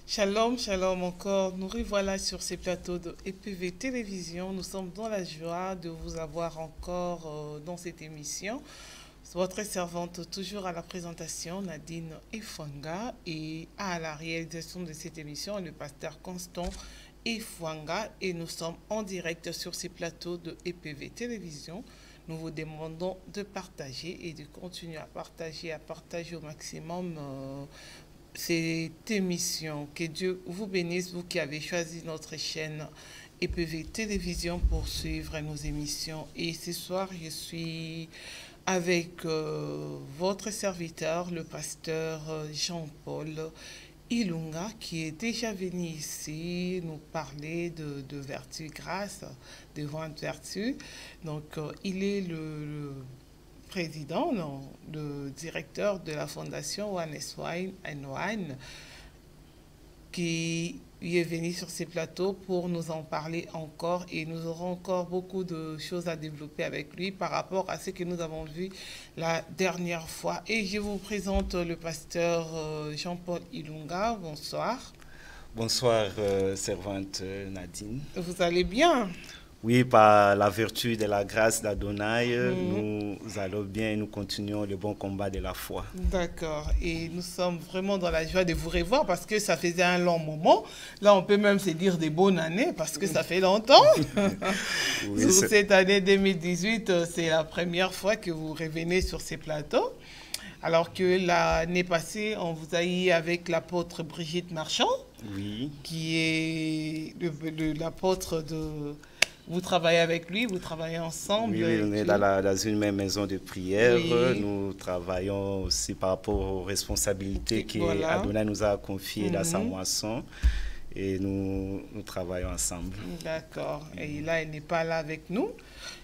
Shalom, shalom encore. Nous revoilà sur ces plateaux de EPV Télévision. Nous sommes dans la joie de vous avoir encore dans cette émission. Votre servante toujours à la présentation, Nadine Efwanga, et à la réalisation de cette émission, le pasteur Constant Efwanga. Et nous sommes en direct sur ces plateaux de EPV Télévision. Nous vous demandons de partager et de continuer à partager au maximum cette émission. Que Dieu vous bénisse, vous qui avez choisi notre chaîne EPV Télévision pour suivre nos émissions. Et ce soir, je suis avec votre serviteur, le pasteur Jean-Paul Ilunga, qui est déjà venu ici nous parler de vertu grâce, de vente vertu. Donc, il est le président, non, le directeur de la fondation One is Wine and Wine, qui est venu sur ces plateaux pour nous en parler encore, et nous aurons encore beaucoup de choses à développer avec lui par rapport à ce que nous avons vu la dernière fois. Et je vous présente le pasteur Jean-Paul Ilunga. Bonsoir. Bonsoir, servante Nadine. Vous allez bien? Oui, par la vertu de la grâce d'Adonai, nous allons bien et nous continuons le bon combat de la foi. D'accord. Et nous sommes vraiment dans la joie de vous revoir parce que ça faisait un long moment. Là, on peut même se dire des bonnes années parce que ça fait longtemps. Oui, sur cette année 2018, c'est la première fois que vous revenez sur ces plateaux. Alors que l'année passée, on vous a eu avec l'apôtre Brigitte Marchand, oui, qui est l'apôtre de... Vous travaillez avec lui, vous travaillez ensemble. Oui, on est dans une même maison de prière. Oui. Nous travaillons aussi par rapport aux responsabilités qu'Adonai nous a confiées dans sa moisson. Et nous travaillons ensemble. D'accord. Et là, il n'est pas là avec nous.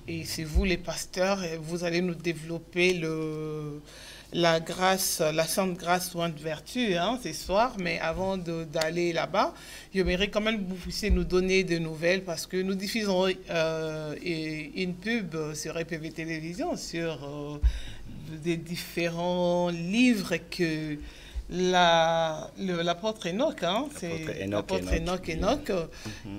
Et c'est vous, les pasteurs, et vous allez nous développer la grâce, la sainte grâce loin de vertu, hein, ce soir. Mais avant d'aller là-bas, j'aimerais quand même que vous puissiez nous donner des nouvelles parce que nous diffusons une pub sur EPV Télévision sur des différents livres que l'apôtre Enoch, hein, c'est l'apôtre Enoch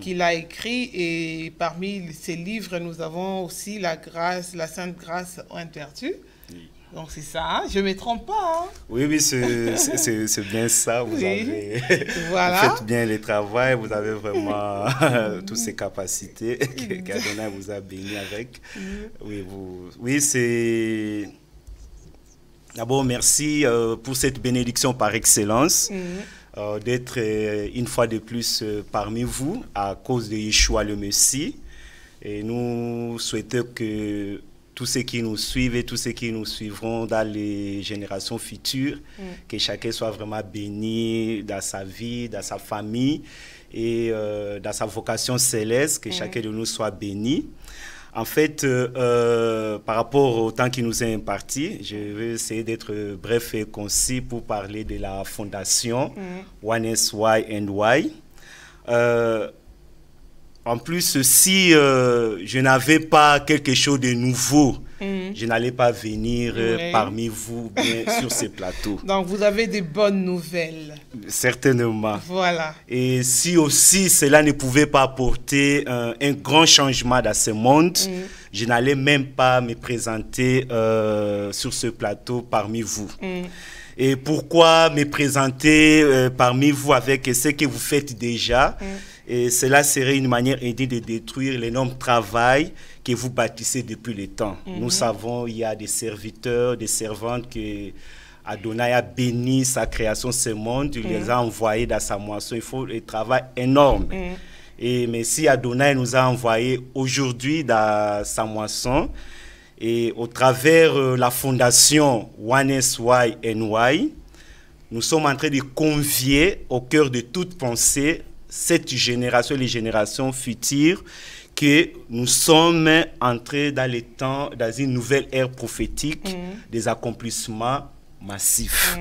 qui l'a écrit, et parmi ces livres, nous avons aussi la grâce, la sainte grâce en vertu. Oui. Donc c'est ça, hein? Je ne me trompe pas. Hein? Oui, oui, c'est bien ça. Vous, avez, voilà. Vous faites bien le travail, vous avez vraiment toutes ces capacités qu'Adonai vous a béni avec. Oui, c'est... D'abord, merci pour cette bénédiction par excellence, d'être une fois de plus parmi vous à cause de Yeshua le Messie. Et nous souhaitons que tous ceux qui nous suivent et tous ceux qui nous suivront dans les générations futures, que chacun soit vraiment béni dans sa vie, dans sa famille et dans sa vocation céleste, que chacun de nous soit béni. En fait, par rapport au temps qui nous est imparti, je vais essayer d'être bref et concis pour parler de la fondation One is Why and Why. En plus, si je n'avais pas quelque chose de nouveau, je n'allais pas venir parmi vous sur ces plateaux. Donc, vous avez des bonnes nouvelles. Certainement. Voilà. Et si aussi cela ne pouvait pas apporter un grand changement dans ce monde, je n'allais même pas me présenter sur ce plateau parmi vous. Et pourquoi me présenter parmi vous avec ce que vous faites déjà? Et cela serait une manière indigne de détruire l'énorme travail que vous bâtissez depuis le temps. Nous savons qu'il y a des serviteurs, des servantes que Adonai a béni sa création, ce monde, il les a envoyés dans sa moisson. Il faut un travail énorme. Mais si Adonai nous a envoyés aujourd'hui dans sa moisson, et au travers la fondation One is Why and Why, nous sommes en train de convier au cœur de toute pensée cette génération, les générations futures, que nous sommes entrés dans les temps, dans une nouvelle ère prophétique des accomplissements massifs.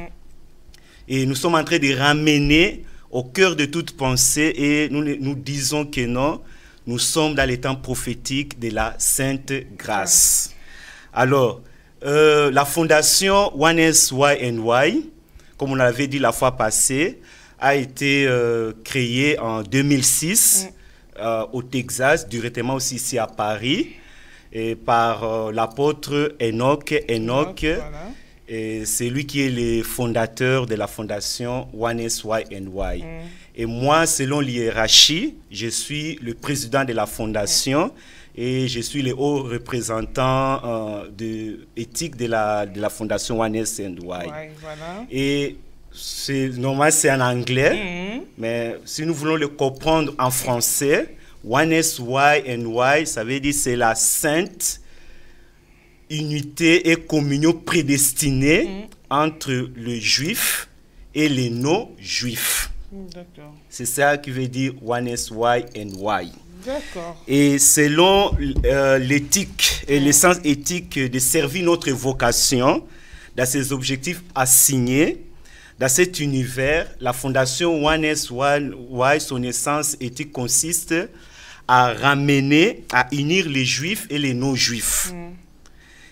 Et nous sommes en train de ramener au cœur de toute pensée, et nous disons que non, nous sommes dans les temps prophétiques de la Sainte Grâce. Alors, la fondation One is Why and Why, comme on l'avait dit la fois passée, a été créé en 2006 au Texas, directement aussi ici à Paris, et par l'apôtre Enoch. Voilà. Et c'est lui qui est le fondateur de la fondation One SYNY. Et moi, selon l'hiérarchie, je suis le président de la fondation et je suis le haut représentant de éthique de la fondation One SYNY. Voilà. Et normalement, c'est en anglais, mais si nous voulons le comprendre en français, One SYNY, ça veut dire c'est la sainte unité et communion prédestinée entre le juif et les non-juifs. C'est ça qui veut dire One SYNY. Et selon l'éthique et l'essence éthique de servir notre vocation dans ses objectifs assignés, dans cet univers, la fondation One SYNY, son essence éthique consiste à ramener, à unir les juifs et les non-juifs.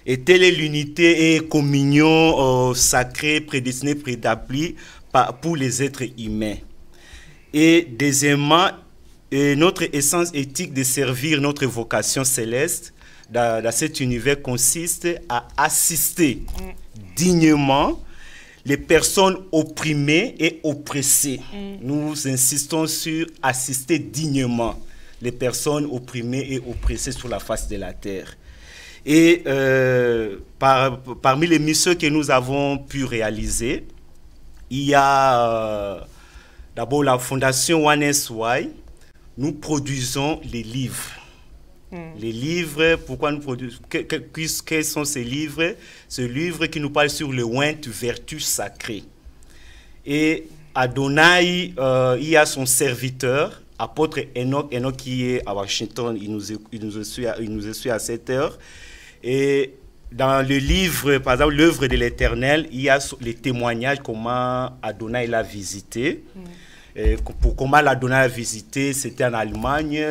Et telle est l'unité et communion sacrée, prédestinée, préétablie pour les êtres humains. Et deuxièmement, notre essence éthique de servir notre vocation céleste dans cet univers consiste à assister dignement les personnes opprimées et oppressées. Nous insistons sur assister dignement les personnes opprimées et oppressées sur la face de la terre. Et parmi les missions que nous avons pu réaliser, il y a d'abord la fondation One SY. Nous produisons les livres. Les livres, pourquoi nous produisons? Quels sont ces livres? Ce livre qui nous parle sur le oint vertu sacrée. Et Adonai, il y a son serviteur, apôtre Enoch, qui est à Washington, il nous suit à 7 heures. Et dans le livre, par exemple, l'œuvre de l'Éternel, il y a les témoignages, comment Adonai l'a visité. Pour comment Adonai l'a visité, c'était en Allemagne.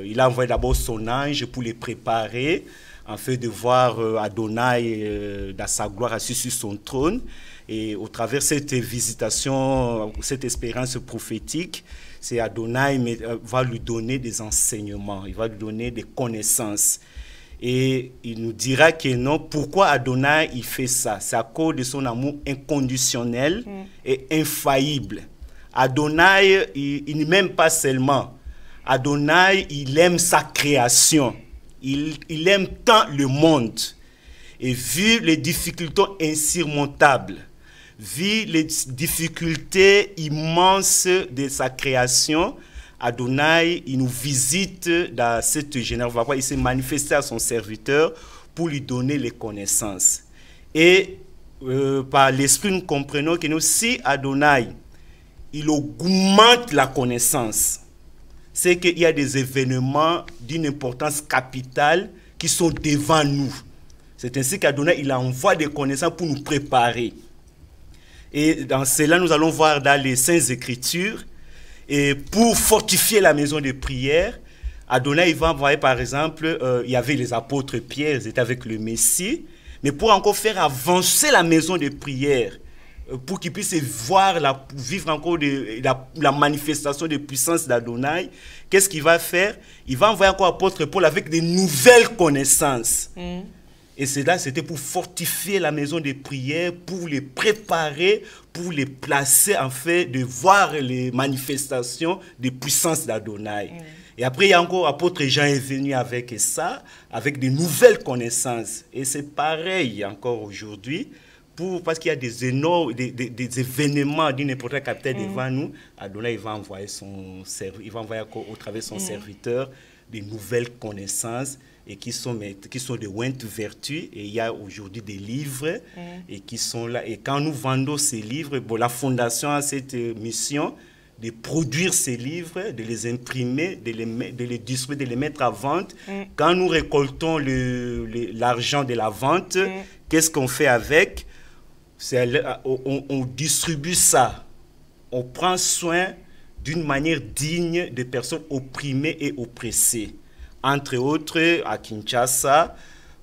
Il a envoyé d'abord son ange pour les préparer, en fait de voir Adonai dans sa gloire assis sur son trône. Et au travers de cette visitation, cette expérience prophétique, c'est Adonai va lui donner des enseignements, il va lui donner des connaissances. Et il nous dira que non, pourquoi Adonai il fait ça? C'est à cause de son amour inconditionnel et infaillible. Adonai, il n'aime pas seulement. Adonai, il aime sa création. Il aime tant le monde. Et vu les difficultés insurmontables, vu les difficultés immenses de sa création, Adonai, il nous visite dans cette génération. Il s'est manifesté à son serviteur pour lui donner les connaissances. Et par l'esprit, nous comprenons que nous, si Adonai, il augmente la connaissance, c'est qu'il y a des événements d'une importance capitale qui sont devant nous. C'est ainsi qu'Adonai, il envoie des connaissances pour nous préparer. Et dans cela, nous allons voir dans les Saintes Écritures, et pour fortifier la maison de prière, Adonai, il va envoyer, par exemple, il y avait les apôtres Pierre, ils étaient avec le Messie, mais pour encore faire avancer la maison de prière, pour qu'ils puissent vivre encore la manifestation de puissance d'Adonai, qu'est-ce qu'il va faire? Il va envoyer encore l'apôtre Paul avec de nouvelles connaissances. Et cela, c'était pour fortifier la maison de prière, pour les préparer, pour les placer, en fait, de voir les manifestations de puissance d'Adonai. Et après, il y a encore l'apôtre Jean est venu avec ça, avec de nouvelles connaissances. Et c'est pareil encore aujourd'hui, parce qu'il y a des événements d'une importance capitale devant nous. Adonai, il va envoyer au travers de son serviteur de nouvelles connaissances et qui sont de ointe vertu. Et il y a aujourd'hui des livres et qui sont là. Et quand nous vendons ces livres, la fondation a cette mission de produire ces livres, de les imprimer, de les distribuer, de les mettre à vente. Quand nous récoltons l'argent de la vente, qu'est-ce qu'on fait avec? On distribue ça. On prend soin d'une manière digne des personnes opprimées et oppressées. Entre autres, à Kinshasa,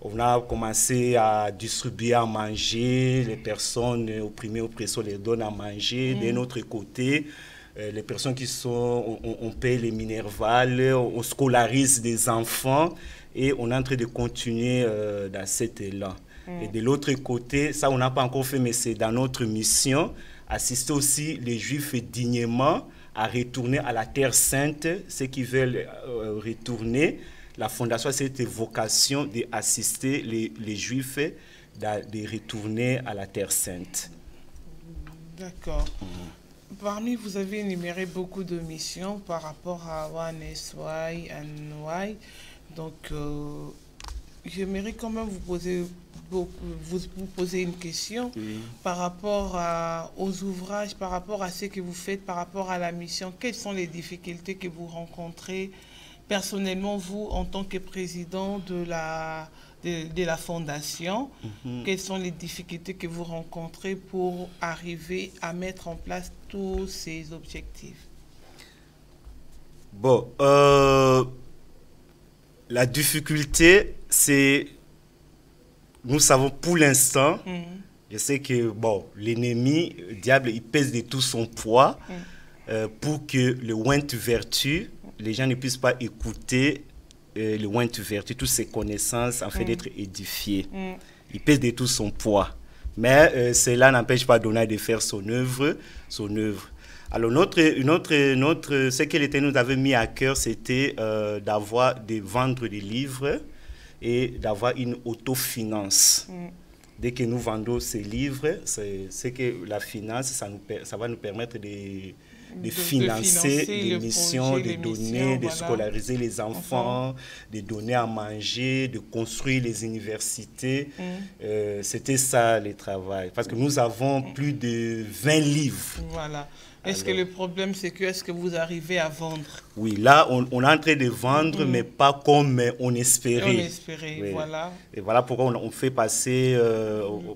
On a commencé à distribuer à manger, les personnes opprimées, oppressées, on les donne à manger. D'un autre côté, les personnes qui sont, on paye les minervales, on scolarise des enfants et on est en train de continuer dans cet élan. Et de l'autre côté, ça on n'a pas encore fait, mais c'est dans notre mission, assister aussi les Juifs dignement à retourner à la Terre Sainte, ceux qui veulent retourner. La Fondation a cette vocation d'assister les Juifs de retourner à la Terre Sainte. D'accord. Parmi, vous avez énuméré beaucoup de missions par rapport à OneSY, NY. Donc, j'aimerais quand même vous poser une question par rapport aux ouvrages, par rapport à ce que vous faites, par rapport à la mission. Quelles sont les difficultés que vous rencontrez personnellement, vous, en tant que président de la Fondation? Quelles sont les difficultés que vous rencontrez pour arriver à mettre en place tous ces objectifs? Bon, la difficulté, c'est, nous savons pour l'instant, je sais que bon, l'ennemi, le diable, il pèse de tout son poids pour que le Went Vertu, les gens ne puissent pas écouter le Went Vertu, toutes ses connaissances, en fait d'être édifiés. Il pèse de tout son poids. Mais cela n'empêche pas Donald de faire son œuvre. Alors, ce que l'Éternel nous avait mis à cœur, c'était de vendre des livres et d'avoir une autofinance. Dès que nous vendons ces livres, c'est que la finance, ça va nous permettre de financer les missions, de donner, de scolariser les enfants, de donner à manger, de construire les universités. C'était ça le travail. Parce que nous avons plus de 20 livres. Voilà. Est-ce que le problème, c'est que est-ce que vous arrivez à vendre? Oui, là, on est en train de vendre, mais pas comme on espérait. On espérait, oui. Voilà. Et voilà pourquoi on fait passer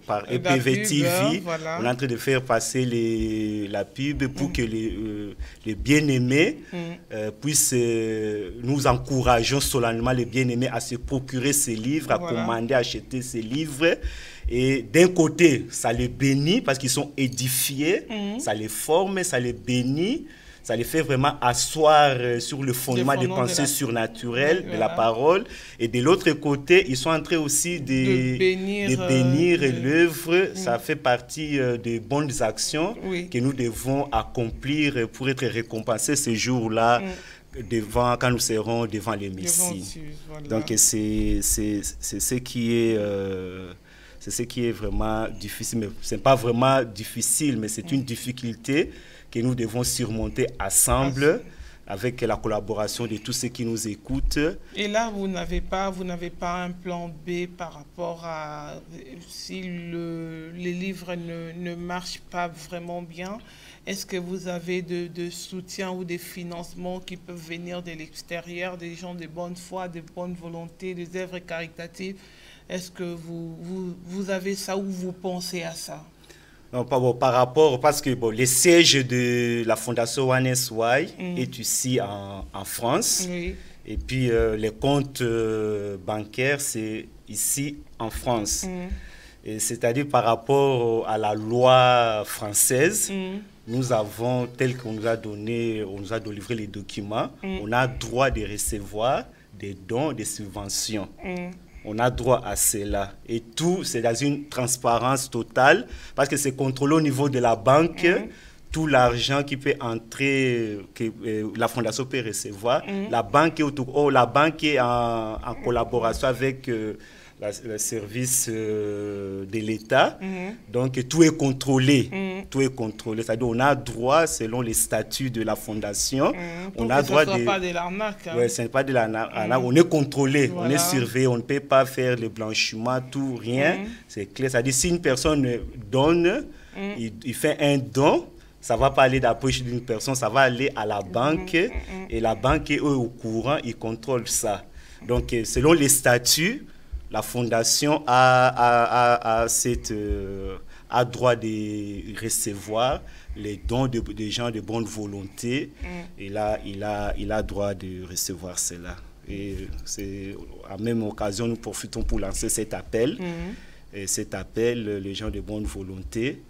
par EPV TV. Voilà. On est en train de faire passer la pub pour que les bien-aimés puissent, nous encourageons solennellement les bien-aimés à se procurer ces livres, à commander, à acheter ces livres. Et d'un côté, ça les bénit parce qu'ils sont édifiés, ça les forme, ça les bénit, ça les fait vraiment asseoir sur le fondement des pensées surnaturelles de la parole. Et de l'autre côté, ils sont en train aussi de bénir l'œuvre. Ça fait partie des bonnes actions que nous devons accomplir pour être récompensés ce jour-là. Quand nous serons devant les Messies. Voilà. Donc c'est ce qui est... c'est ce qui est vraiment difficile, mais ce n'est pas vraiment difficile, mais c'est une difficulté que nous devons surmonter ensemble avec la collaboration de tous ceux qui nous écoutent. Et là, vous n'avez pas un plan B par rapport à si les livres ne marchent pas vraiment bien. Est-ce que vous avez de soutien ou des financements qui peuvent venir de l'extérieur, des gens de bonne foi, de bonne volonté, des œuvres caritatives? Est-ce que vous avez ça ou vous pensez à ça? Non, par rapport, parce que le siège de la Fondation OneSY est ici en France. Oui. Et puis les comptes bancaires, c'est ici en France. C'est-à-dire par rapport à la loi française, nous avons, tel qu'on nous a donné, on nous a délivré les documents, on a droit de recevoir des dons, des subventions. On a droit à cela. Et tout, c'est dans une transparence totale, parce que c'est contrôlé au niveau de la banque. Tout l'argent qui peut entrer, que la Fondation peut recevoir, la banque est en collaboration avec le service de l'État. Donc, tout est contrôlé. Tout est contrôlé. C'est-à-dire on a droit, selon les statuts de la Fondation, on a droit de... Ce n'est pas de l'arnaque. Oui, ce n'est pas de l'arnaque. On est contrôlé, on est surveillé. On ne peut pas faire le blanchiment, tout, rien. C'est clair. C'est-à-dire si une personne donne, il fait un don, ça ne va pas aller dans la poche d'une personne, ça va aller à la banque. Et la banque est au courant, ils contrôlent ça. Donc, selon les statuts, la Fondation a droit de recevoir les dons des gens de bonne volonté. Et là, il a droit de recevoir cela. Et c'est à la même occasion, nous profitons pour lancer cet appel. Et cet appel, les gens de bonne volonté,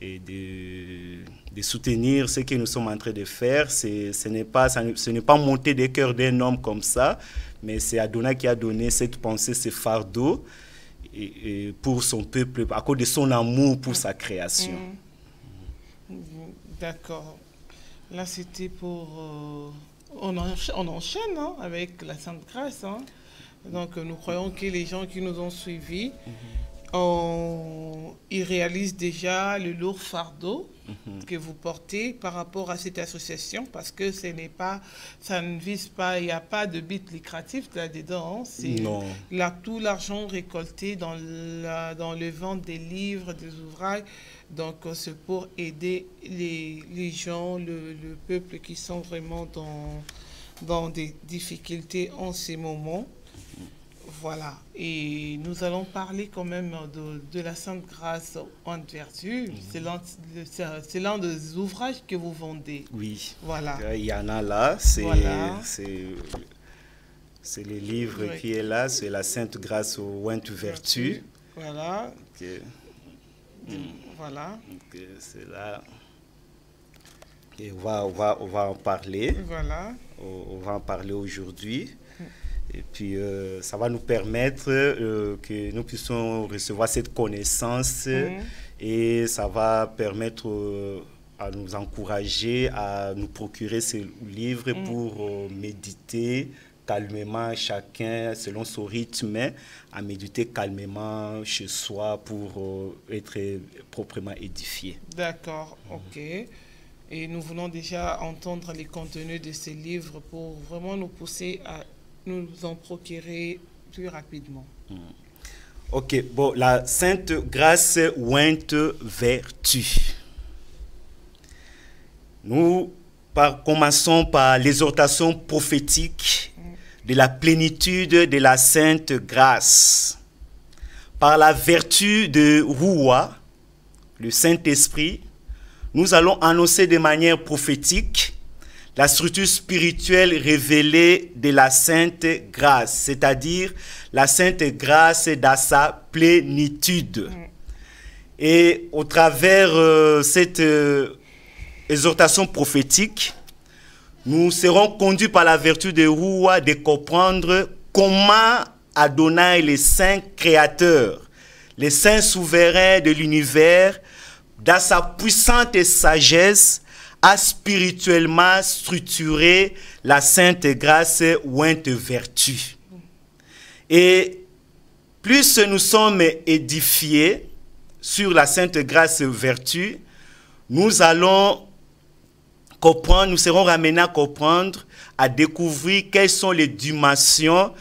et de soutenir ce que nous sommes en train de faire. Ce n'est pas monter des cœurs d'un homme comme ça, mais c'est Adonai qui a donné cette pensée, ce fardeau, et pour son peuple, à cause de son amour pour sa création. D'accord. Là, c'était pour... on enchaîne hein, avec la Sainte Grâce. Hein. Donc, nous croyons que les gens qui nous ont suivis, ils réalisent déjà le lourd fardeau que vous portez par rapport à cette association, parce que ça ne vise pas, il n'y a pas de but lucratif là-dedans. C'est tout l'argent récolté dans le vente des livres, des ouvrages. Donc, c'est pour aider les gens, le peuple qui sont vraiment dans des difficultés en ces moments. Voilà, et nous allons parler quand même de la Sainte Grâce en vertu. C'est l'un des ouvrages que vous vendez. Oui, voilà. Il y en a là, c'est le livre qui est là, c'est la Sainte Grâce au Ointe Vertu. Voilà. Voilà. C'est là. Et on va en parler. Voilà. On va en parler aujourd'hui. Et puis, ça va nous permettre que nous puissions recevoir cette connaissance et ça va permettre à nous encourager à nous procurer ces livres pour méditer calmement, chacun selon son rythme, à méditer calmement chez soi pour être proprement édifié. D'accord, ok. Et nous voulons déjà entendre les contenus de ces livres pour vraiment nous pousser à nous en procurer plus rapidement. Ok, bon, la Sainte Grâce Ointe Vertu. Nous commençons par l'exhortation prophétique de la plénitude de la Sainte Grâce. Par la vertu de Roua, le Saint-Esprit, nous allons annoncer de manière prophétique la structure spirituelle révélée de la Sainte Grâce, c'est-à-dire la Sainte Grâce dans sa plénitude. Et au travers cette exhortation prophétique, nous serons conduits par la vertu de Roua de comprendre comment Adonai, le Saint Créateur, le Saint Souverain de l'univers, dans sa puissante sagesse, a spirituellement structuré la Sainte Grâce Ointe Vertu. Et plus nous sommes édifiés sur la Sainte Grâce Vertu, nous allons comprendre, nous serons ramenés à comprendre, à découvrir quelles sont les dimensions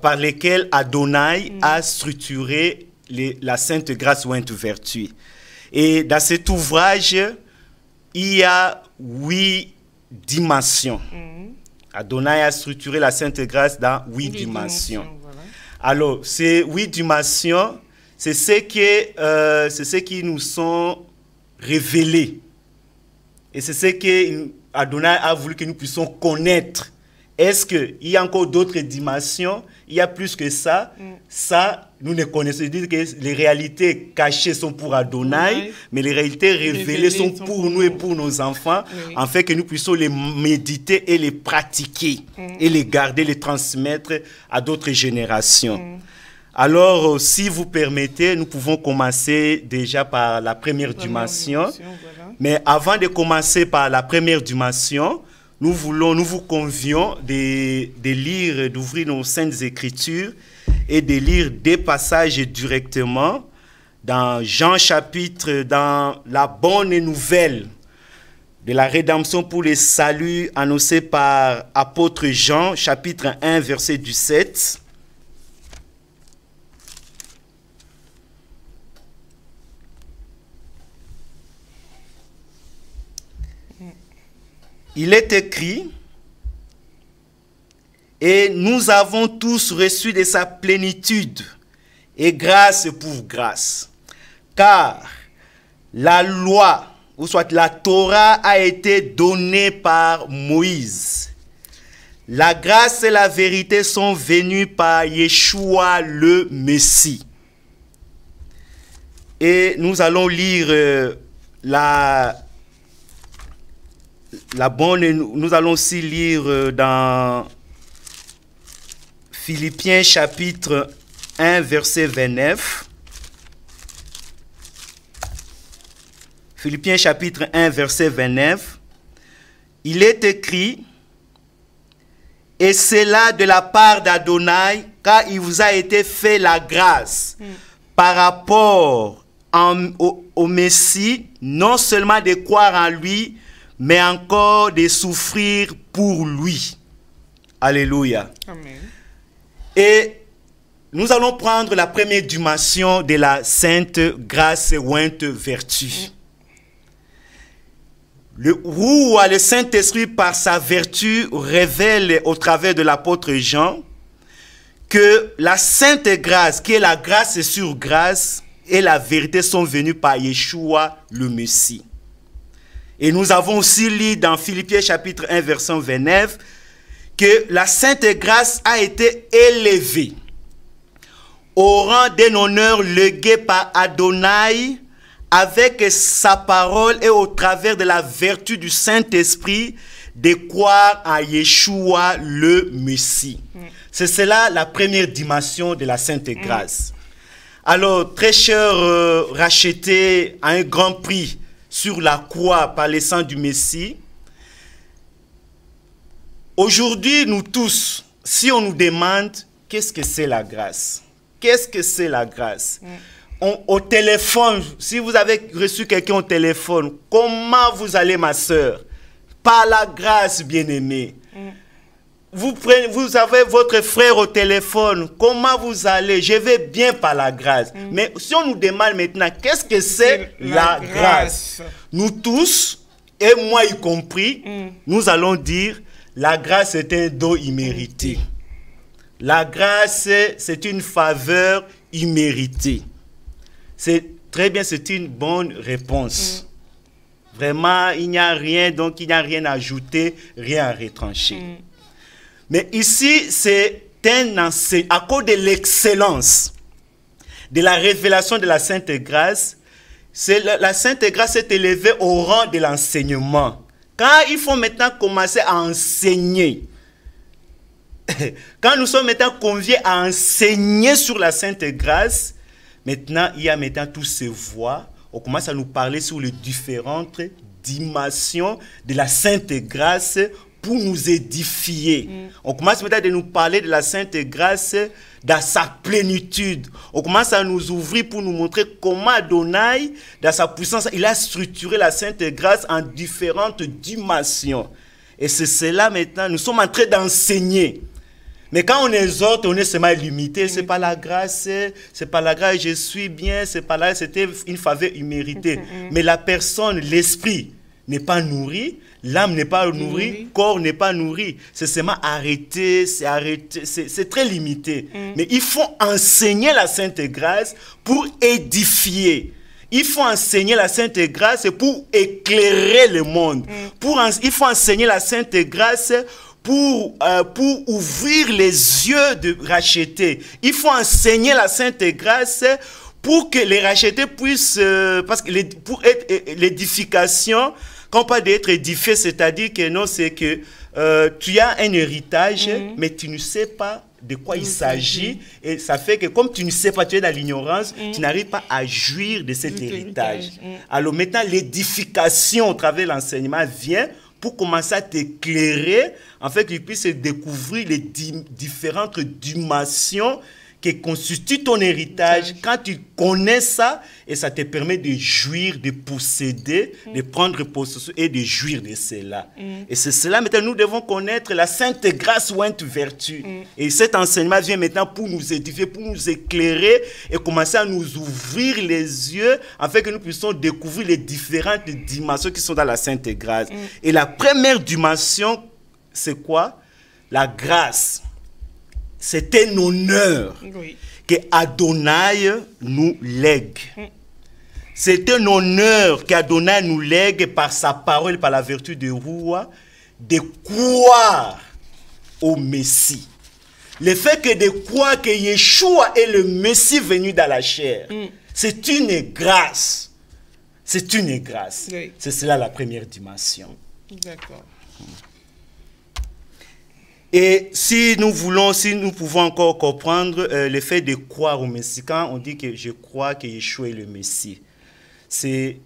par lesquelles Adonai a structuré la Sainte Grâce Ointe Vertu. Et dans cet ouvrage, il y a 8 dimensions. Adonai a structuré la Sainte Grâce dans 8 dimensions. Voilà. Alors, ces 8 dimensions, c'est ce qui nous sont révélés. Et c'est ce que Adonai a voulu que nous puissions connaître. Est-ce qu'il y a encore d'autres dimensions? Il y a plus que ça. Ça, nous ne connaissons. C'est-à-dire que les réalités cachées sont pour Adonai, mais les réalités révélées sont pour nous et pour nos enfants, afin que nous puissions les méditer et les pratiquer, et les garder, les transmettre à d'autres générations. Alors, si vous permettez, nous pouvons commencer déjà par la première dimension. Voilà. Mais avant de commencer par la première dimension, nous vous convions de lire, d'ouvrir nos Saintes Écritures et de lire des passages directement dans Jean chapitre, dans la bonne nouvelle de la rédemption pour le salut annoncé par apôtre Jean, chapitre 1, verset 17. Il est écrit, et nous avons tous reçu de sa plénitude, et grâce pour grâce. Car la loi, ou soit la Torah, a été donnée par Moïse. La grâce et la vérité sont venues par Yeshua le Messie. Et nous allons lire la bonne, nous allons aussi lire dans Philippiens chapitre 1 verset 29. Philippiens chapitre 1 verset 29. Il est écrit: et c'est là de la part d'Adonai, car il vous a été fait la grâce par rapport au Messie, non seulement de croire en lui, mais encore de souffrir pour lui. Alléluia. Amen. Et nous allons prendre la première dimension de la sainte grâce ointe vertu. Le Saint-Esprit, par sa vertu, révèle au travers de l'apôtre Jean que la sainte grâce, qui est la grâce sur grâce, et la vérité sont venues par Yeshua le Messie. Et nous avons aussi lu dans Philippiens chapitre 1 verset 29 que la sainte grâce a été élevée au rang d'un honneur légué par Adonai avec sa parole et au travers de la vertu du Saint-Esprit de croire à Yeshua le Messie. C'est cela la première dimension de la sainte grâce. Alors, très cher, racheté à un grand prix sur la croix par le sang du Messie, aujourd'hui, nous tous, si on nous demande qu'est-ce que c'est la grâce, qu'est-ce que c'est la grâce? Au téléphone, si vous avez reçu quelqu'un au téléphone, comment vous allez, ma soeur? Par la grâce, bien-aimée. Vous avez votre frère au téléphone, comment vous allez? Je vais bien par la grâce. Mais si on nous demande maintenant, qu'est-ce que c'est la grâce? Nous tous, et moi y compris, nous allons dire, la grâce est un don immérité. La grâce, c'est une faveur imméritée. C'est très bien, c'est une bonne réponse. Vraiment, il n'y a rien, donc il n'y a rien à ajouter, rien à retrancher. Mais ici, c'est un enseignement, à cause de l'excellence de la révélation de la Sainte Grâce, la Sainte Grâce est élevée au rang de l'enseignement. Quand il faut maintenant commencer à enseigner, quand nous sommes maintenant conviés à enseigner sur la Sainte Grâce, maintenant, il y a maintenant toutes ces voix. On commence à nous parler sur les différentes dimensions de la Sainte Grâce pour nous édifier. On commence maintenant à nous parler de la Sainte Grâce dans sa plénitude. On commence à nous ouvrir pour nous montrer comment Adonai, dans sa puissance, il a structuré la Sainte Grâce en différentes dimensions. Et c'est cela maintenant, nous sommes en train d'enseigner. Mais quand on exhorte, on est seulement limité. C'est pas la grâce, c'est pas la grâce, je suis bien, c'est pas là, c'était une faveur imméritée. Mais la personne, l'esprit n'est pas nourri, l'âme n'est pas nourrie, le corps n'est pas nourri. C'est seulement arrêté, c'est très limité. Mais il faut enseigner la Sainte Grâce pour édifier. Il faut enseigner la Sainte Grâce pour éclairer le monde. Il faut enseigner la Sainte Grâce pour ouvrir les yeux de rachetés. Il faut enseigner la Sainte Grâce pour que les rachetés puissent, parce que pour être l'édification, quand on parle d'être édifié, c'est-à-dire que non, c'est que tu as un héritage, mais tu ne sais pas de quoi il s'agit, et ça fait que comme tu ne sais pas, tu es dans l'ignorance, tu n'arrives pas à jouir de cet héritage. Alors maintenant, l'édification au travers de l'enseignement vient pour commencer à t'éclairer, en fait, que tu puisses découvrir les différentes dimensions qui constituent ton héritage. Quand tu connais ça, et ça te permet de jouir, de posséder, de prendre possession et de jouir de cela. Et c'est cela, maintenant, nous devons connaître la Sainte Grâce ou une vertu. Et cet enseignement vient maintenant pour nous édifier, pour nous éclairer et commencer à nous ouvrir les yeux afin que nous puissions découvrir les différentes dimensions qui sont dans la Sainte Grâce. Et la première dimension, c'est quoi? La grâce. C'est un honneur que Adonai nous lègue. C'est un honneur qu'Adonai nous lègue par sa parole, par la vertu de Roua, de croire au Messie. Le fait que de croire que Yeshua est le Messie venu dans la chair, c'est une grâce. C'est une grâce. Oui. C'est cela la première dimension. D'accord. Et si nous pouvons encore comprendre le fait de croire au Messie, quand on dit que je crois que Yeshua est le Messie, c'est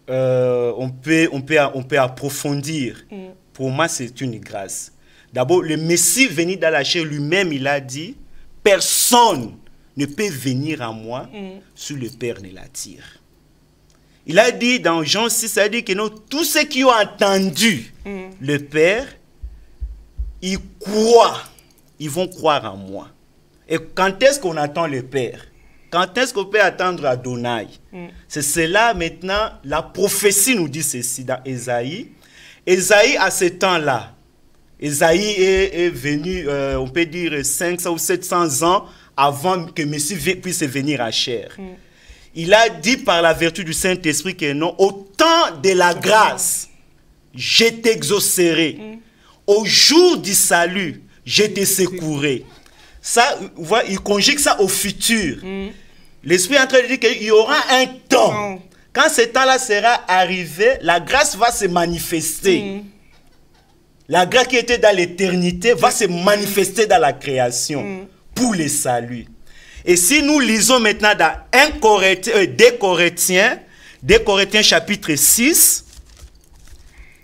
on peut approfondir. Pour moi, c'est une grâce. D'abord, le Messie venu dans la chair lui-même, il a dit, personne ne peut venir à moi si le Père ne l'attire. Il a dit dans Jean 6, il a dit que non, tous ceux qui ont entendu le Père, ils croient, ils vont croire en moi. Et quand est-ce qu'on attend le Père? Quand est-ce qu'on peut attendre Adonai? C'est cela maintenant, la prophétie nous dit ceci dans Ésaïe. Ésaïe, à ce temps-là, Ésaïe est venu, on peut dire 500 ou 700 ans avant que Messie puisse venir à chair. Il a dit par la vertu du Saint-Esprit que non, au temps de la grâce, je t'exaucerai. Au jour du salut, je te secourrai. Ça, il conjugue ça au futur. L'Esprit est en train de dire qu'il y aura un temps. Quand ce temps-là sera arrivé, la grâce va se manifester. La grâce qui était dans l'éternité va se manifester dans la création pour le salut. Et si nous lisons maintenant dans 2 Corinthiens chapitre 6,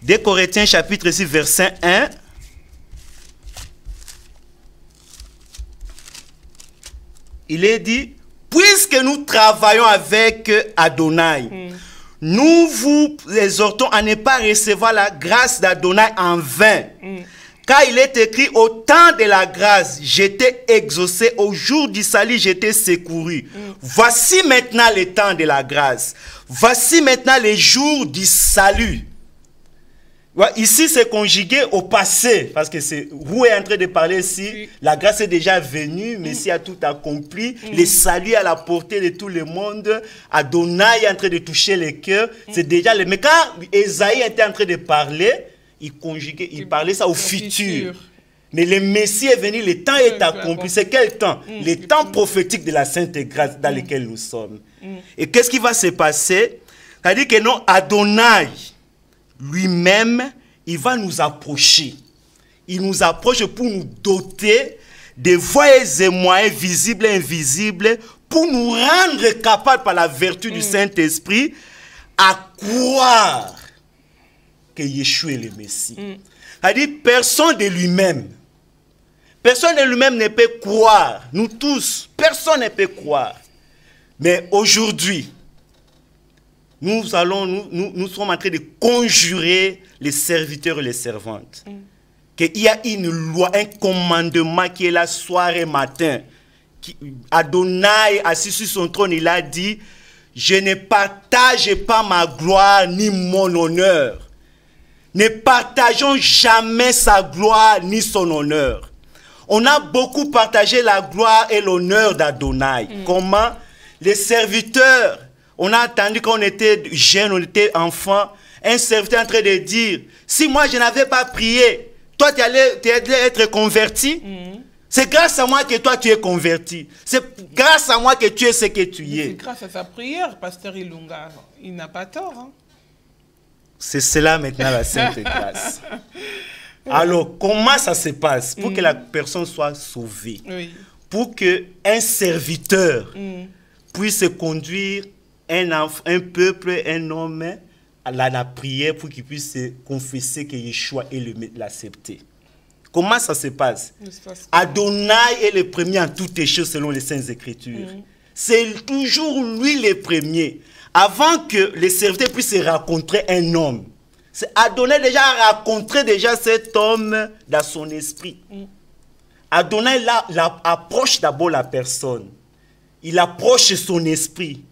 2 Corinthiens chapitre 6 verset 1, il est dit, puisque nous travaillons avec Adonai, nous vous exhortons à ne pas recevoir la grâce d'Adonai en vain. Car il est écrit, au temps de la grâce, j'étais exaucé, au jour du salut, j'étais secouru. Voici maintenant le temps de la grâce. Voici maintenant les jours du salut. Ici, c'est conjugué au passé, parce que c'est vous est en train de parler ici. La grâce est déjà venue, Messie a tout accompli. Le salut à la portée de tout le monde. Adonai est en train de toucher les cœurs. C'est déjà le. Mais quand Ésaïe était en train de parler, il parlait ça au futur. Mais le Messie est venu, le temps est accompli. C'est quel temps? Le temps prophétique de la Sainte Grâce dans lequel nous sommes. Et qu'est-ce qui va se passer? C'est-à-dire que non, Adonai lui-même, il va nous approcher. Il nous approche pour nous doter de voies et moyens visibles et invisibles pour nous rendre capables par la vertu du Saint-Esprit à croire que Yeshua est le Messie. C'est-à-dire, personne de lui-même ne peut croire. Nous tous, personne ne peut croire. Mais aujourd'hui, nous sommes en train de conjurer les serviteurs et les servantes. Qu'il y a une loi, un commandement qui est là soir et matin. Adonai, assis sur son trône, il a dit, je ne partage pas ma gloire ni mon honneur. Ne partageons jamais sa gloire ni son honneur. On a beaucoup partagé la gloire et l'honneur d'Adonai. Comment? Les serviteurs, on a entendu quand on était jeune, on était enfant, un serviteur en train de dire, si moi je n'avais pas prié, toi tu allais être converti. C'est grâce à moi que toi tu es converti. C'est grâce à moi que tu es ce que tu es. C'est grâce à sa prière, pasteur Ilunga. Il n'a pas tort. Hein? C'est cela maintenant la Sainte Grâce. Alors, comment ça se passe pour que la personne soit sauvée? Pour qu'un serviteur puisse conduire un peuple, un homme à la prière pour qu'il puisse confesser que Yeshua est l'accepter. Comment ça se passe? Adonai est le premier en toutes les choses selon les Saintes Écritures. C'est toujours lui le premier. Avant que les serviteurs puissent rencontrer un homme, Adonai déjà a rencontré déjà cet homme dans son esprit. Adonai approche d'abord la personne. Il approche son esprit.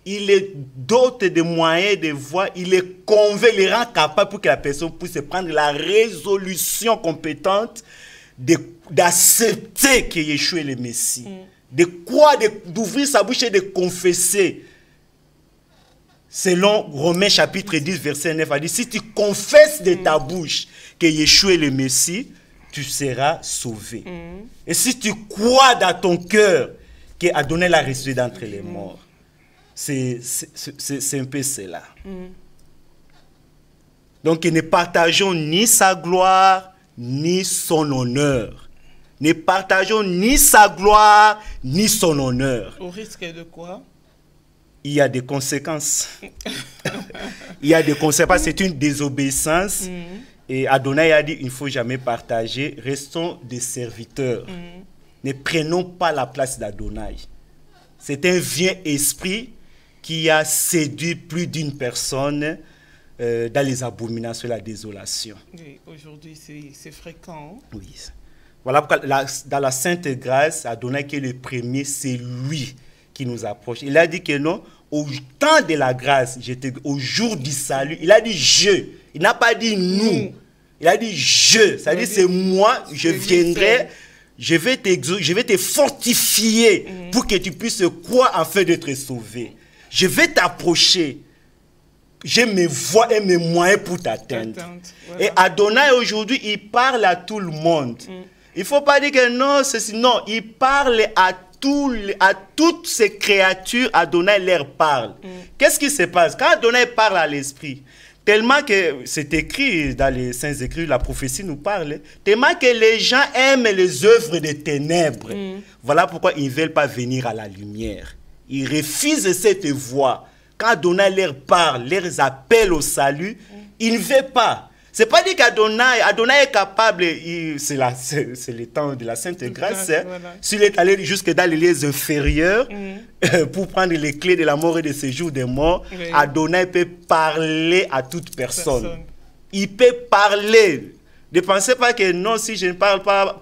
Il est doté de moyens, de voies. Il est convainc, il rend capable pour que la personne puisse prendre la résolution compétente d'accepter que Yeshua est le Messie. D'ouvrir sa bouche et de confesser. Selon Romains chapitre 10, verset 9, a dit, si tu confesses de ta bouche que Yeshua est le Messie, tu seras sauvé. Et si tu crois dans ton cœur qu'Adonai l'a ressuscité d'entre les morts, c'est un peu cela. Donc, ne partageons ni sa gloire, ni son honneur. Ne partageons ni sa gloire, ni son honneur. Au risque de quoi? Il y a des conséquences. Il y a des conséquences. C'est une désobéissance. Et Adonai a dit, il ne faut jamais partager. Restons des serviteurs. Ne prenons pas la place d'Adonai. C'est un vieux esprit qui a séduit plus d'une personne dans les abominations et la désolation. Oui, aujourd'hui, c'est fréquent. Oui. Voilà pourquoi dans la Sainte Grâce, Adonai qui est le premier, c'est lui qui nous approche. Il a dit que non, au temps de la grâce, au jour du salut, il a dit je. Il n'a pas dit nous. Il a dit je. C'est-à-dire c'est moi, je viendrai, je vais te fortifier pour que tu puisses croire afin d'être sauvé. Je vais t'approcher. J'ai mes voies et mes moyens pour t'atteindre. Voilà. Et Adonai aujourd'hui, il parle à tout le monde. Il ne faut pas dire que non, ceci. Non, il parle à toutes ces créatures, Adonai leur parle. Qu'est-ce qui se passe? Quand Adonai parle à l'esprit, tellement que c'est écrit dans les Saints Écrits, la prophétie nous parle, tellement que les gens aiment les œuvres des ténèbres. Voilà pourquoi ils ne veulent pas venir à la lumière. Ils refusent cette voie. Quand Adonai leur parle, leur appelle au salut, ils ne veulent pas. Ce n'est pas dit qu'Adonai est capable, c'est le temps de la Sainte Grâce, voilà. S'il est allé jusque dans les lieux inférieurs pour prendre les clés de la mort et de séjour des morts, Adonai peut parler à toute personne. Il peut parler. Ne pensez pas que non, si je ne parle pas,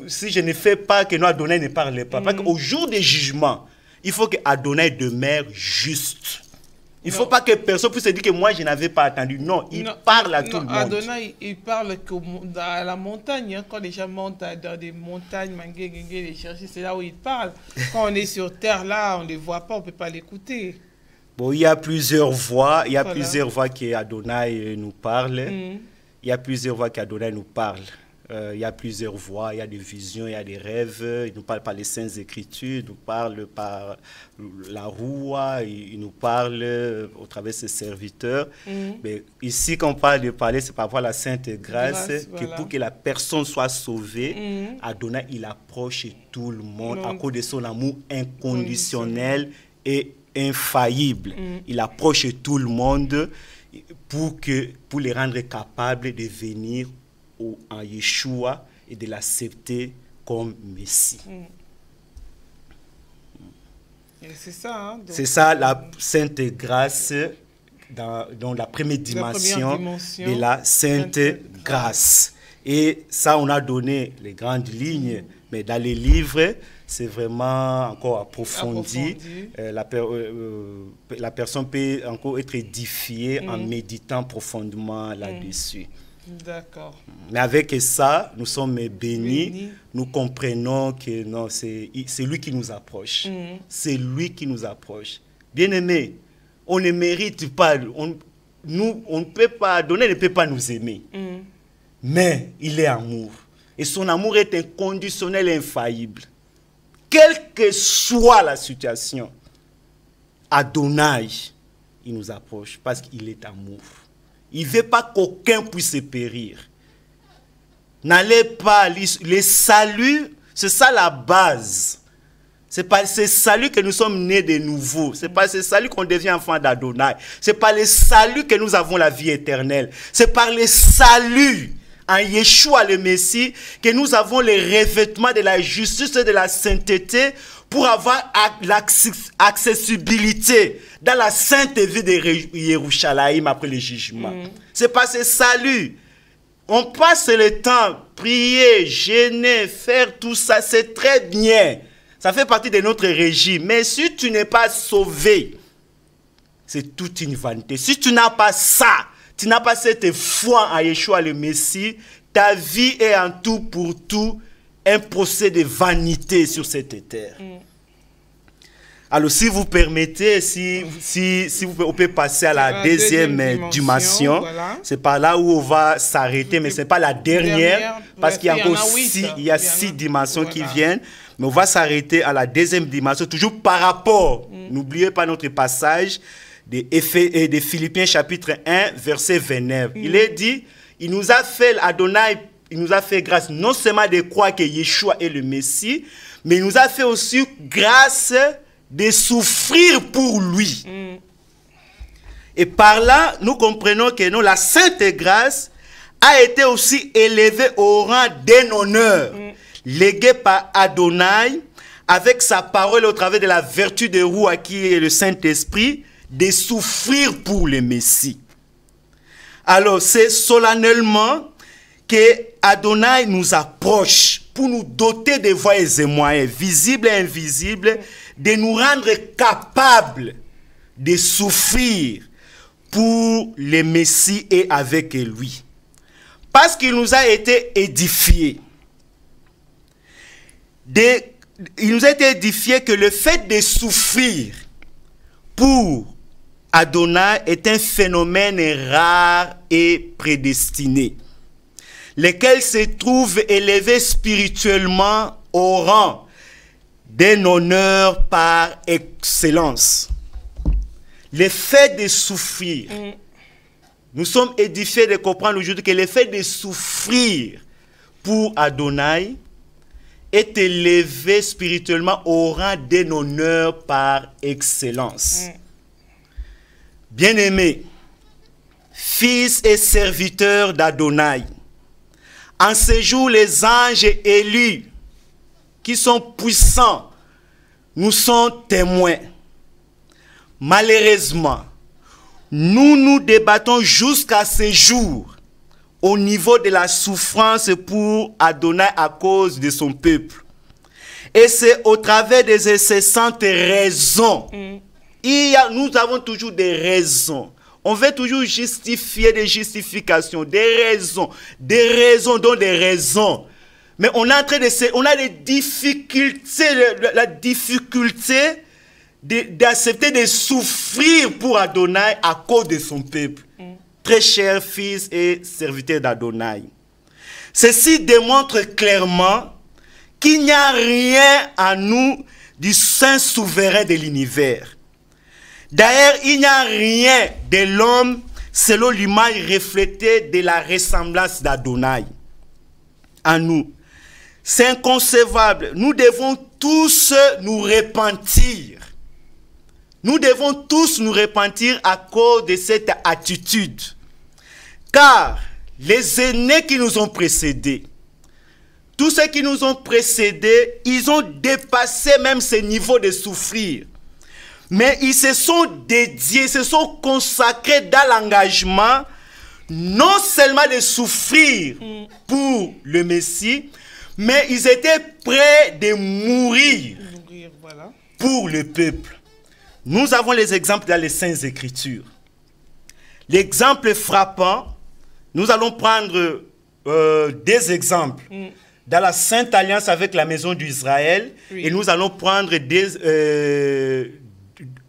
si je ne fais pas, que non, Adonai ne parle pas. Parce qu'au jour du jugement, il faut que Adonai demeure juste. Il ne faut pas que personne puisse dire que moi, je n'avais pas attendu. Non, il parle à tout le monde. Adonai, il parle à la montagne. Hein, quand les gens montent dans des montagnes, les chercher, c'est là où il parle. Quand on est sur terre, là, on ne les voit pas, on ne peut pas l'écouter. Bon, il y a plusieurs voix. Il y a plusieurs voix qu'Adonai nous parle. Il y a plusieurs voix qu'Adonai nous parle. Il y a plusieurs voix, il y a des visions, il y a des rêves. Il nous parle par les Saintes Écritures, il nous parle par la roue, il nous parle au travers de ses serviteurs. Mais ici, quand on parle de parler, c'est par rapport à la Sainte Grâce, que pour que la personne soit sauvée, Adonai, il approche tout le monde à cause de son amour inconditionnel et infaillible. Il approche tout le monde pour les rendre capables de venir en Yeshua et de l'accepter comme Messie. C'est ça, hein, c'est ça la Sainte Grâce dans la première dimension de la Sainte Grâce. Et ça, on a donné les grandes lignes, mais dans les livres, c'est vraiment encore approfondi. La personne peut encore être édifiée en méditant profondément là-dessus. D'accord. Mais avec ça, nous sommes bénis. Nous comprenons que non, c'est lui qui nous approche. C'est lui qui nous approche. Bien-aimés, on ne mérite pas, on ne peut pas, Adonai ne peut pas nous aimer. Mais il est amour. Et son amour est inconditionnel et infaillible. Quelle que soit la situation, Adonai, il nous approche parce qu'il est amour. Il ne veut pas qu'aucun puisse périr. N'allez pas, le salut, c'est ça la base. C'est par ce salut que nous sommes nés de nouveau. C'est par ce salut qu'on devient enfant d'Adonai. C'est par le salut que nous avons la vie éternelle. C'est par le salut en Yeshua le Messie que nous avons le revêtement de la justice et de la sainteté pour avoir l'accessibilité dans la sainte vie de Yerushalayim après le jugement. C'est par ce salut. On passe le temps, prier, jeûner, faire tout ça, c'est très bien. Ça fait partie de notre régime. Mais si tu n'es pas sauvé, c'est toute une vanité. Si tu n'as pas ça, tu n'as pas cette foi en Yeshua le Messie, ta vie est en tout pour tout un procès de vanité sur cette terre. Alors, si vous permettez, on peut passer à la deuxième dimension. Voilà. C'est par là où on va s'arrêter, mais ce n'est pas la dernière, parce qu'il y a encore six dimensions qui viennent. Mais on va s'arrêter à la deuxième dimension, toujours par rapport. N'oubliez pas notre passage de Philippiens chapitre 1, verset 29. Il est dit, il nous a fait, Adonai, il nous a fait grâce non seulement de croire que Yeshua est le Messie, mais il nous a fait aussi grâce de souffrir pour lui. Et par là, nous comprenons que la sainte grâce a été aussi élevée au rang d'un honneur, légué par Adonai, avec sa parole au travers de la vertu de Roua qui est le Saint-Esprit, de souffrir pour le Messie. Alors, c'est solennellement que Adonai nous approche pour nous doter de voies et moyens, visibles et invisibles, de nous rendre capables de souffrir pour le Messie et avec lui. Parce qu'il nous a été édifié. Il nous a été édifié que le fait de souffrir pour Adonai est un phénomène rare et prédestiné, lequel se trouve élevé spirituellement au rang d'un honneur par excellence. Le fait de souffrir, nous sommes édifiés de comprendre aujourd'hui que le fait de souffrir pour Adonai est élevé spirituellement au rang d'un honneur par excellence. Bien-aimés, fils et serviteurs d'Adonai, en ce jour, les anges élus, qui sont puissants, nous sont témoins. Malheureusement, nous nous débattons jusqu'à ce jour au niveau de la souffrance pour Adonai à cause de son peuple. Et c'est au travers des incessantes raisons. Nous avons toujours des raisons. On veut toujours justifier des justifications, des raisons, dont des raisons. Mais on est en train on a des difficultés, la difficulté d'accepter de souffrir pour Adonai à cause de son peuple. Très chers fils et serviteurs d'Adonai. Ceci démontre clairement qu'il n'y a rien à nous du Saint souverain de l'univers. D'ailleurs, il n'y a rien de l'homme selon l'image reflétée de la ressemblance d'Adonai en nous. C'est inconcevable. Nous devons tous nous repentir. Nous devons tous nous repentir à cause de cette attitude. Car les aînés qui nous ont précédés, tous ceux qui nous ont précédés, ils ont dépassé même ce niveau de souffrir. Mais ils se sont dédiés, se sont consacrés dans l'engagement, non seulement de souffrir pour le Messie, mais ils étaient prêts de mourir pour le peuple. Nous avons les exemples dans les Saintes Écritures. L'exemple frappant, nous allons prendre des exemples dans la Sainte Alliance avec la maison d'Israël, et nous allons prendre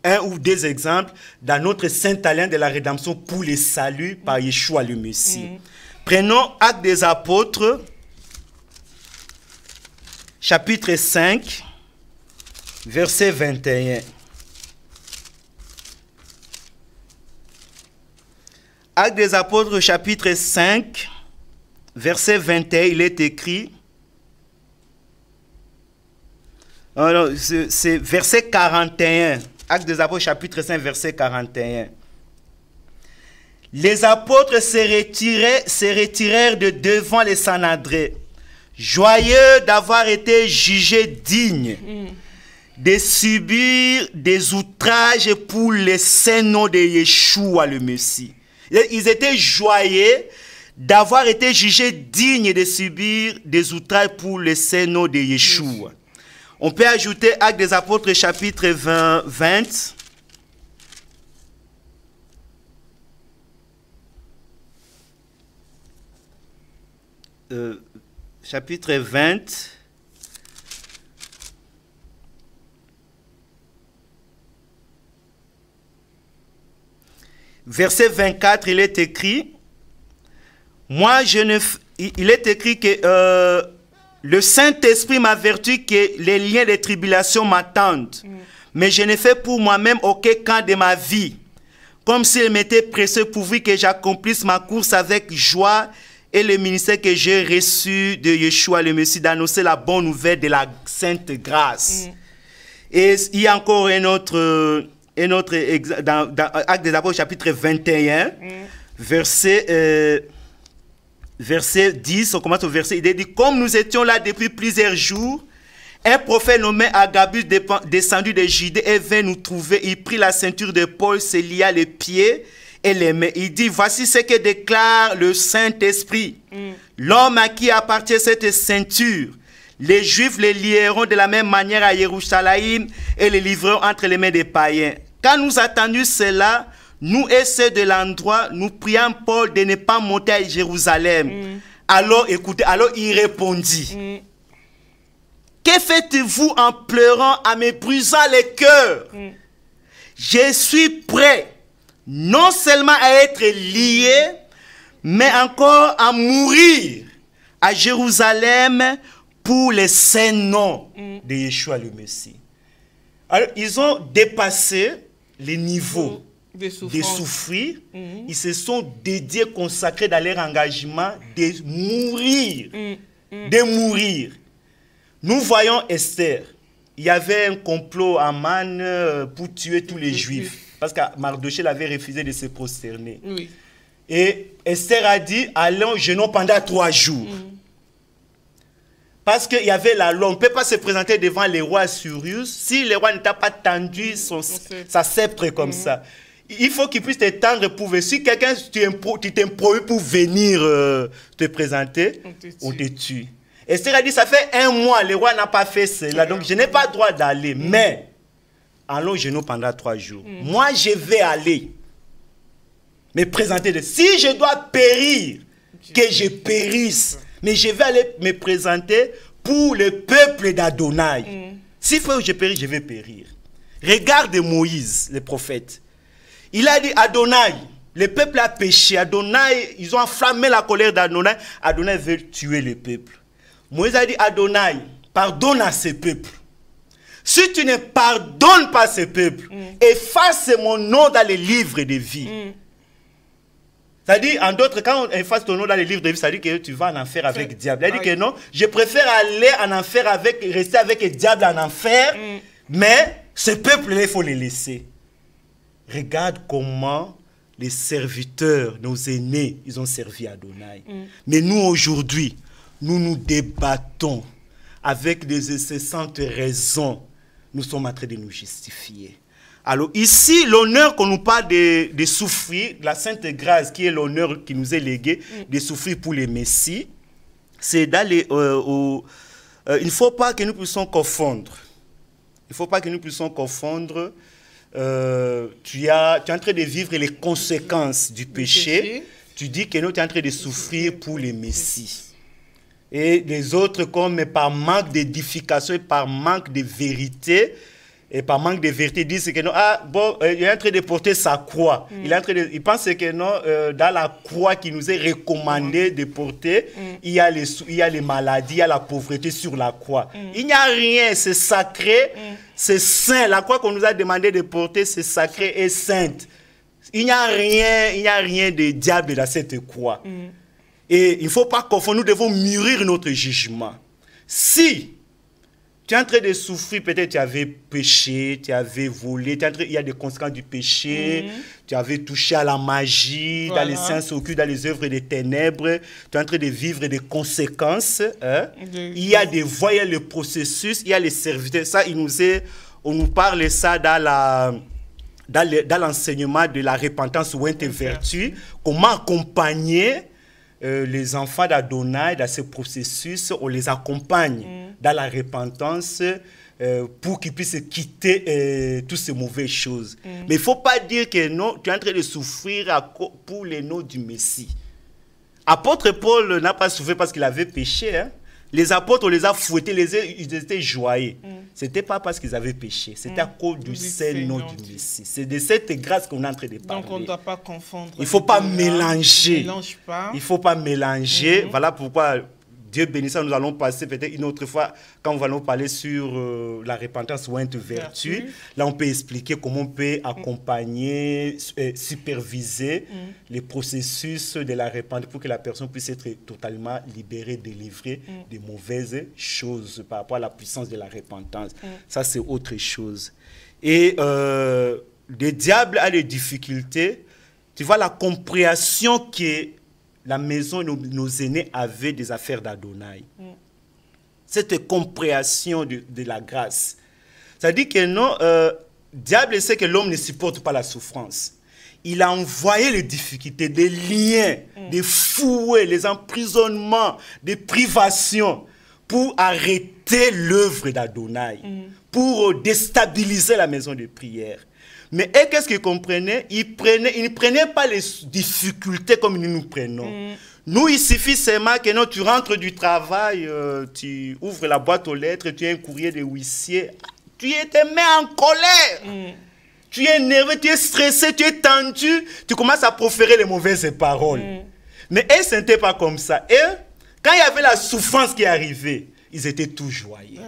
un ou des exemples dans notre Sainte Alliance de la rédemption pour le salut par Yeshua le Messie. Prenons Actes des Apôtres, chapitre 5, verset 21. Actes des Apôtres, chapitre 5, verset 21, il est écrit, alors, c'est verset 41, Actes des Apôtres, chapitre 5, verset 41. Les apôtres se retirèrent de devant les Sanhedrin, joyeux d'avoir été jugés dignes de subir des outrages pour le saint nom de Yeshua le Messie. Ils étaient joyeux d'avoir été jugés dignes de subir des outrages pour le saint nom de Yeshua. On peut ajouter Actes des Apôtres, chapitre 20. Chapitre 20. verset 24, il est écrit, il est écrit que le Saint-Esprit m'avertit que les liens des tribulations m'attendent, mais je ne fais pour moi-même aucun camp de ma vie, comme s'il m'était pressé pourvu que j'accomplisse ma course avec joie et le ministère que j'ai reçu de Yeshua le Messie, d'annoncer la bonne nouvelle de la sainte grâce. Et il y a encore un autre dans Actes des Apôtres chapitre 21, verset 10, on commence au verset, il dit, comme nous étions là depuis plusieurs jours, un prophète nommé Agabus descendu de Judée et vint nous trouver. Il prit la ceinture de Paul, se lia les pieds et les mains. Il dit, voici ce que déclare le Saint-Esprit. L'homme à qui appartient cette ceinture, les Juifs les lieront de la même manière à Jérusalem et les livreront entre les mains des païens. Quand nous attendions cela, nous et ceux de l'endroit, nous prions Paul de ne pas monter à Jérusalem. Alors, écoutez, alors il répondit, que faites-vous en pleurant, en me brisant le cœur? Je suis prêt, non seulement à être lié, mais encore à mourir à Jérusalem pour le saint nom de Yeshua le Messie. Alors, ils ont dépassé les niveaux de souffrir. Ils se sont dédiés, consacrés dans leur engagement de mourir. De mourir. Nous voyons Esther. Il y avait un complot à Man pour tuer tous les Juifs. Parce que Mardochée avait refusé de se prosterner. Et Esther a dit, allons jeûnons pendant 3 jours. Parce qu'il y avait la loi. On ne peut pas se présenter devant les rois Assyriens si le roi ne t'a pas tendu sa sceptre comme ça. Il faut qu'il puisse te tendre pour venir. Si quelqu'un t'improvises pour venir te présenter, on te tue. Esther a dit, ça fait 1 mois, le roi n'a pas fait cela, donc je n'ai pas le droit d'aller. Mais, allons jeûner pendant 3 jours. Moi, je vais aller me présenter. Si je dois périr, que je périsse. Mais je vais aller me présenter pour le peuple d'Adonai. S'il faut que je périsse, je vais périr. Regarde Moïse, le prophète. Il a dit, Adonai, le peuple a péché. Adonai, ils ont enflammé la colère d'Adonai. Adonai veut tuer le peuple. Moïse a dit, Adonai, pardonne à ce peuple. Si tu ne pardonnes pas ce peuple, efface mon nom dans les livres de vie. C'est-à-dire, en d'autres, quand on efface ton nom dans les livres de vie, ça dit que tu vas en enfer avec le diable. Il a dit que non, je préfère aller en enfer rester avec le diable en enfer, mais ce peuple-là, il faut le laisser. Regarde comment les serviteurs, nos aînés, ils ont servi Adonai. Mais nous, aujourd'hui, nous nous débattons avec des incessantes raisons. Nous sommes en train de nous justifier. Alors ici, l'honneur qu'on nous parle de souffrir, la Sainte Grâce qui est l'honneur qui nous est légué, de souffrir pour les Messies, c'est d'aller il ne faut pas que nous puissions confondre. Il ne faut pas que nous puissions confondre. Tu es en train de vivre les conséquences du péché. Tu dis que nous, tu es en train de souffrir pour les Messies. Et les autres, comme par manque d'édification et par manque de vérité, et par manque de vérité, disent que non, il est en train de porter sa croix. Il pense que non, dans la croix qui nous est recommandée de porter, il y a les maladies, il y a la pauvreté sur la croix. Il n'y a rien, c'est sacré, c'est saint. La croix qu'on nous a demandé de porter, c'est sacré et sainte. Il n'y a rien de diable dans cette croix. Et il ne faut pas confondre, nous devons mûrir notre jugement. Si tu es en train de souffrir, peut-être tu avais péché, tu avais volé, il y a des conséquences du péché, tu avais touché à la magie, dans les sciences occultes, dans les œuvres des ténèbres, tu es en train de vivre des conséquences. Il y a des voies, il y a le processus, il y a les serviteurs. Ça, on nous parle ça dans l'enseignement de la repentance ou vertu, comment accompagner les enfants d'Adonai dans ce processus, on les accompagne dans la repentance pour qu'ils puissent quitter toutes ces mauvaises choses. Mais il ne faut pas dire que non, tu es en train de souffrir pour le nom du Messie. Apôtre Paul n'a pas souffert parce qu'il avait péché. Les apôtres, on les a fouettés, ils étaient joyeux. Ce n'était pas parce qu'ils avaient péché, c'était à cause du Saint-Nom du Messie. C'est de cette grâce qu'on est en train de parler. Donc on ne doit pas confondre. Il ne faut pas mélanger. Il ne faut pas mélanger. Voilà pourquoi Dieu bénisse, nous allons passer peut-être une autre fois quand nous allons parler sur la repentance ou vertu. Là, on peut expliquer comment on peut accompagner, superviser les processus de la repentance pour que la personne puisse être totalement libérée, délivrée des mauvaises choses par rapport à la puissance de la repentance. Ça, c'est autre chose. Et le diable a des difficultés. Tu vois, la compréhension que la maison, nos aînés avaient des affaires d'Adonai. Cette compréhension de la grâce. Ça dit que non, diable sait que l'homme ne supporte pas la souffrance. Il a envoyé les difficultés, des liens, des fouets, les emprisonnements, des privations pour arrêter l'œuvre d'Adonai, pour déstabiliser la maison de prière. Mais qu'est-ce qu'ils comprenaient? Ils ne prenaient pas les difficultés comme nous prenons. Nous, il suffit seulement que non, tu rentres du travail, tu ouvres la boîte aux lettres, tu as un courrier de huissier, tu te mets en colère. Tu es énervé, tu es stressé, tu es tendu, tu commences à proférer les mauvaises paroles. Mais eux, ce n'était pas comme ça. Et quand il y avait la souffrance qui arrivait, ils étaient tout joyeux.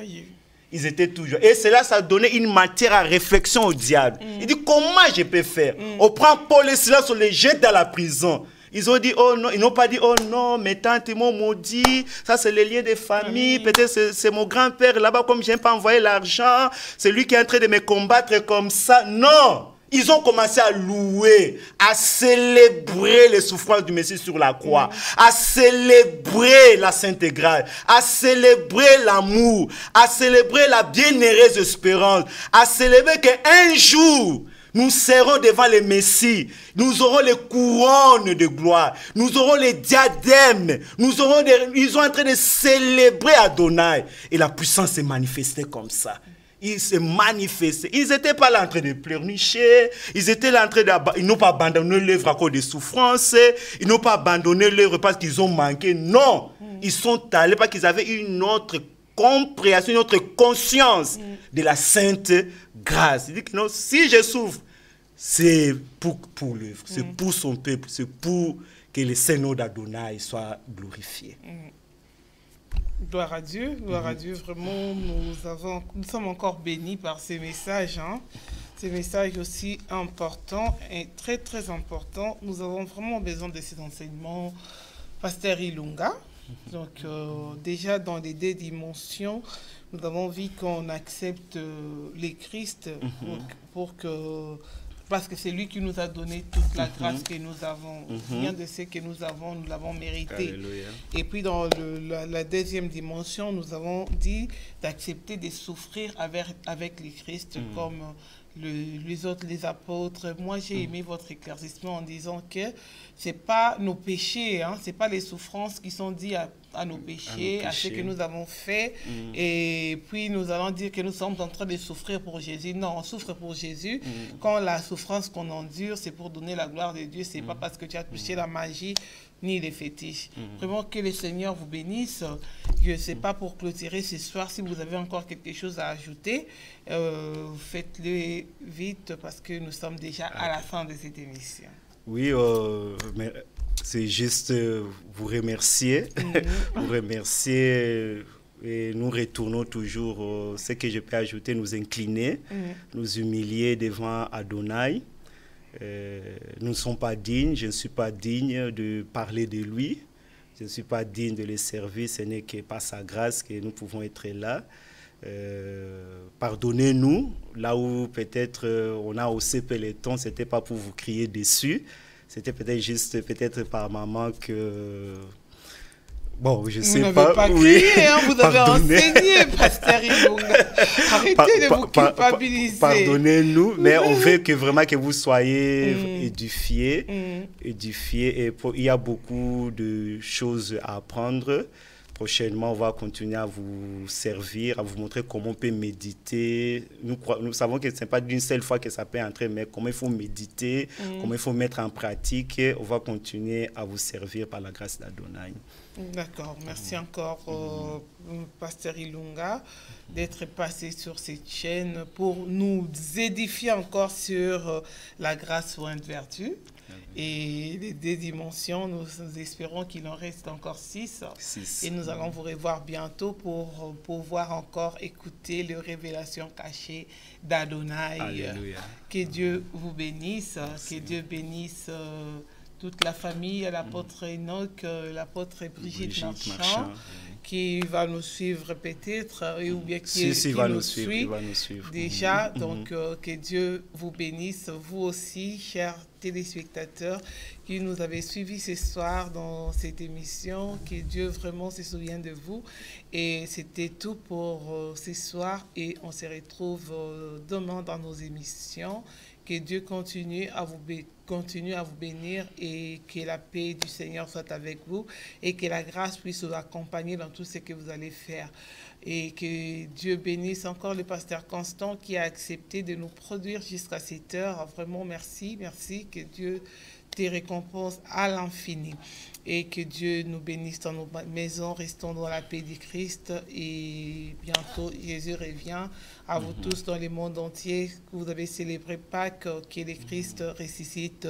Ils étaient toujours. Et cela, ça donnait une matière à réflexion au diable. Il dit, comment je peux faire? On prend Paul et Silas, on les jette dans la prison. Ils ont dit, oh non, ils n'ont pas dit, oh non, mes tantes m'ont maudit, ça c'est les liens des familles, peut-être c'est mon grand-père là-bas, comme je n'ai pas envoyé l'argent, c'est lui qui est en train de me combattre comme ça. Non! Ils ont commencé à louer, à célébrer les souffrances du Messie sur la croix, à célébrer la Sainte Grâce, à célébrer l'amour, à célébrer la bienheureuse espérance, à célébrer qu'un jour, nous serons devant le Messie, nous aurons les couronnes de gloire, nous aurons les diadèmes, ils sont en train de célébrer Adonai. Et la puissance s'est manifestée comme ça. Ils se manifestaient. Ils n'étaient pas là en train de pleurnicher. Ils étaient là en train ils n'ont pas abandonné l'œuvre à cause des souffrances. Ils n'ont pas abandonné l'œuvre parce qu'ils ont manqué. Non. Ils sont allés parce qu'ils avaient une autre compréhension, une autre conscience de la sainte grâce. Il dit que non, si je souffre, c'est pour l'œuvre. C'est pour son peuple. C'est pour que le Saint-Nom d'Adonai soit glorifié. Gloire à Dieu, vraiment, nous sommes encore bénis par ces messages, ces messages aussi importants et très très importants. Nous avons vraiment besoin de ces enseignements, Pasteur Ilunga. Donc déjà dans les 2 dimensions, nous avons vu qu'on accepte les Christ pour que... Parce que c'est lui qui nous a donné toute la grâce que nous avons. Rien de ce que nous avons, nous l'avons mérité. Alléluia. Et puis dans la 2e dimension, nous avons dit d'accepter de souffrir avec les Christ comme les autres, les apôtres. Moi, j'ai aimé votre éclaircissement en disant que ce n'est pas nos péchés, ce n'est pas les souffrances qui sont dites à nos péchés, à ce que nous avons fait. Et puis, nous allons dire que nous sommes en train de souffrir pour Jésus. Non, on souffre pour Jésus. Quand la souffrance qu'on endure, c'est pour donner la gloire de Dieu. Ce n'est pas parce que tu as touché la magie ni les fétiches. Vraiment, que le Seigneur vous bénisse. Je ne sais pas pour clôturer ce soir, si vous avez encore quelque chose à ajouter, faites-le vite parce que nous sommes déjà à la fin de cette émission. Oui, mais c'est juste vous remercier. Vous remercier et nous retournons toujours, ce que je peux ajouter, nous incliner, nous humilier devant Adonai. Nous ne sommes pas dignes, je ne suis pas digne de parler de lui, je ne suis pas digne de le servir, ce n'est que par sa grâce que nous pouvons être là. Pardonnez-nous, là où peut-être on a haussé peloton, ce n'était pas pour vous crier dessus, c'était peut-être juste par maman que... Bon, je sais pas. Vous n'avez pas crié, vous avez enseigné, Pasteur Ilunga. Arrêtez de vous culpabiliser. Pardonnez-nous, mais on veut que vraiment que vous soyez édifiés. Et il y a beaucoup de choses à apprendre Prochainement, on va continuer à vous servir, à vous montrer comment on peut méditer. Nous savons que ce n'est pas d'une seule fois que ça peut entrer, mais comment il faut méditer, comment il faut mettre en pratique. On va continuer à vous servir par la grâce d'Adonai. D'accord, merci encore, Pasteur Ilunga, d'être passé sur cette chaîne pour nous édifier encore sur la grâce sointe vertu. Et les 2 dimensions, nous espérons qu'il en reste encore 6. Et nous allons vous revoir bientôt pour pouvoir encore écouter les révélations cachées d'Adonai. Alléluia. Que Dieu vous bénisse, merci. Que Dieu bénisse toute la famille, l'apôtre Enoch, l'apôtre Brigitte Marchand, qui va nous suivre peut-être, ou bien qui va nous suivre, suit il va nous suivre déjà. Donc, que Dieu vous bénisse, vous aussi, chers téléspectateurs qui nous avez suivis ce soir dans cette émission, que Dieu vraiment se souvienne de vous. Et c'était tout pour ce soir et on se retrouve demain dans nos émissions. Que Dieu continue à vous bénir et que la paix du Seigneur soit avec vous et que la grâce puisse vous accompagner dans tout ce que vous allez faire. Et que Dieu bénisse encore le pasteur Constant qui a accepté de nous produire jusqu'à cette heure. Vraiment, merci, merci. Que Dieu te récompense à l'infini. Et que Dieu nous bénisse dans nos maisons. Restons dans la paix du Christ. Et bientôt, Jésus revient. À vous tous dans le monde entier, que vous avez célébré Pâques, que le Christ ressuscite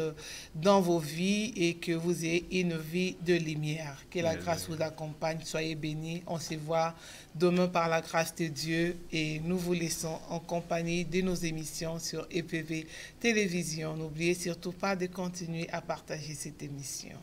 dans vos vies et que vous ayez une vie de lumière. Que la grâce vous accompagne. Soyez bénis. On se voit demain par la grâce de Dieu et nous vous laissons en compagnie de nos émissions sur EPV Télévision. N'oubliez surtout pas de continuer à partager cette émission.